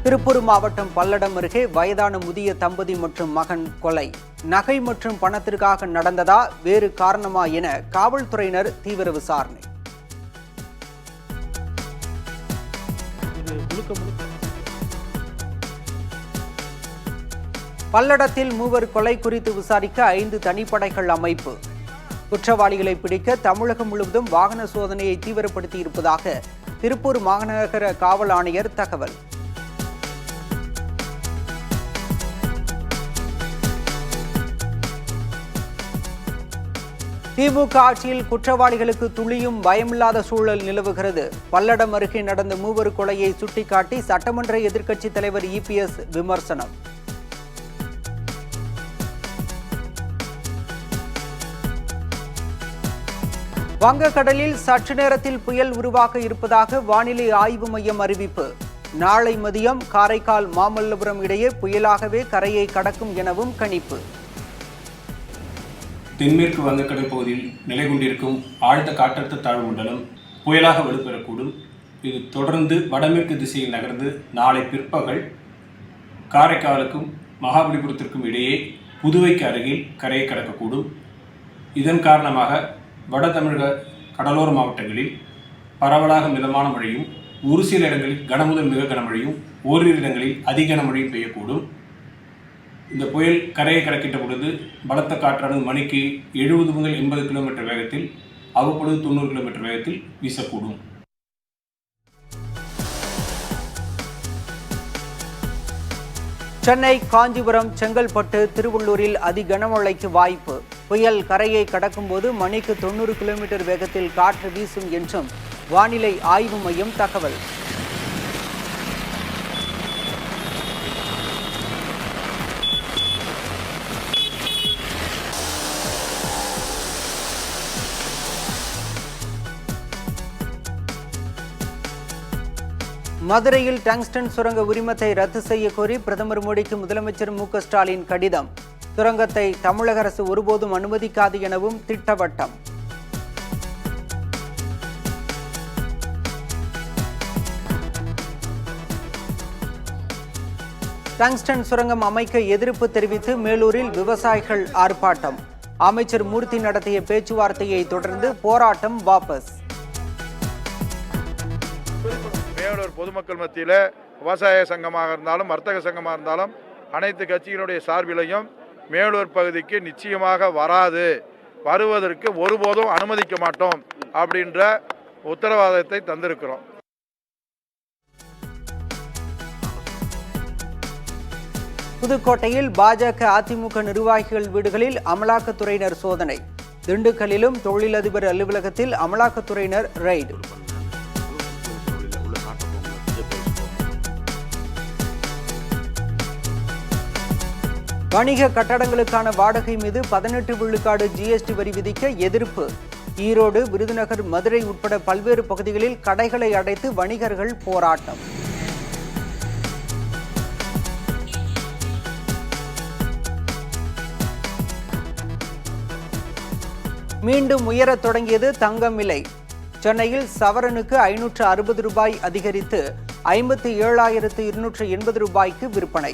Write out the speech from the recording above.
திருப்பூர் மாவட்டம் பல்லடம் அருகே வயதான முதிய தம்பதி மற்றும் மகன் கொலை. நகை மற்றும் பணத்திற்காக நடந்ததா, வேறு காரணமா என காவல்துறையினர் தீவிர விசாரணை. பல்லடத்தில் மூவர் கொலை குறித்து விசாரிக்க 5 தனிப்படைகள் அமைப்பு. குற்றவாளிகளை பிடிக்க தமிழகம் முழுவதும் வாகன சோதனையை தீவிரப்படுத்தி இருப்பதாக திருப்பூர் மாநகர காவல் ஆணையர் தகவல். திமுக ஆட்சியில் குற்றவாளிகளுக்கு துளியும் பயமில்லாத சூழல் நிலவுகிறது. பல்லடம் அருகே நடந்த மூவர் கொலையை சுட்டிக்காட்டி சட்டமன்ற எதிர்க்கட்சித் தலைவர் EPS விமர்சனம். வங்கக்கடலில் சற்று நேரத்தில் புயல் உருவாக இருப்பதாக வானிலை ஆய்வு மையம் அறிவிப்பு. நாளை மதியம் காரைக்கால் மாமல்லபுரம் இடையே புயலாகவே கரையை கடக்கும் எனவும் கணிப்பு. தென்மேற்கு வங்கக்கடல் பகுதியில் நிலை கொண்டிருக்கும் ஆழ்ந்த காற்றழுத்த தாழ்வு மண்டலம் புயலாக வலுப்பெறக்கூடும். இது தொடர்ந்து வடமேற்கு திசையில் நகர்ந்து நாளை பிற்பகல் காரைக்காலுக்கும் மகாபலிபுரத்திற்கும் இடையே புதுவைக்கு அருகில் கரையை கடக்கக்கூடும். இதன் காரணமாக வட தமிழக கடலோர மாவட்டங்களில் பரவலாக மிதமான மழையும், ஒரு சில இடங்களில் கனமுதல் மிக கனமழையும், ஓரிரு இடங்களில் அதி கனமழையும் பெய்யக்கூடும். இந்த புயல் கரையை கடக்கின்ற பொழுது பலத்த காற்றானது மணிக்கு 70 முதல் 80 கிலோமீட்டர் வேகத்தில், அவ்வப்பொழுது 90 கிலோமீட்டர் வேகத்தில் வீசக்கூடும். சென்னை, காஞ்சிபுரம், செங்கல்பட்டு, திருவள்ளூரில் அதி கனமழைக்கு வாய்ப்பு. புயல் கரையை கடக்கும்போது மணிக்கு 90 கிலோமீட்டர் வேகத்தில் காற்று வீசும் என்றும் வானிலை ஆய்வு மையம் தகவல். மதுரையில் டங்ஸ்டன் சுரங்க உரிமத்தை ரத்து செய்ய கோரி பிரதமர் மோடிக்கு முதலமைச்சர் மு.க. ஸ்டாலின் கடிதம். சுரங்கத்தை தமிழக அரசு ஒருபோதும் அனுமதிக்காது எனவும் திட்டவட்டம். டங்ஸ்டன் சுரங்கம் அமைக்க எதிர்ப்பு தெரிவித்து மேலூரில் விவசாயிகள் ஆர்ப்பாட்டம். அமைச்சர் மூர்த்தி நடத்திய பேச்சுவார்த்தையை தொடர்ந்து போராட்டம் வாபஸ். மேலூர் பொதுமக்கள் மத்தியில் விவசாய சங்கமாக இருந்தாலும் வர்த்தக சங்கமாக இருந்தாலும் அனைத்து கட்சிகளுடைய சார்பிலையும் மேலூர் பகுதிக்கு நிச்சயமாக வருவதற்கு ஒருபோதும் அனுமதிக்க மாட்டோம் அப்படின்ற உத்தரவாதத்தை தந்திருக்கிறோம். புதுக்கோட்டையில் பாஜக அதிமுக நிர்வாகிகள் வீடுகளில் அமலாக்கத்துறையினர் சோதனை. திண்டுக்கல்லிலும் தொழிலதிபர் அலுவலகத்தில் அமலாக்கத்துறையினர் ரெய்டு. வணிக கட்டடங்களுக்கான வாடகை மீது 18 விழுக்காடு GST வரி விதிக்க எதிர்ப்பு. ஈரோடு, விருதுநகர், மதுரை உட்பட பல்வேறு பகுதிகளில் கடைகளை அடைத்து வணிகர்கள் போராட்டம். மீண்டும் உயரத் தொடங்கியது தங்கம் விலை. சென்னையில் சவரனுக்கு 560 ரூபாய் அதிகரித்து 57,280 ரூபாய்க்கு விற்பனை.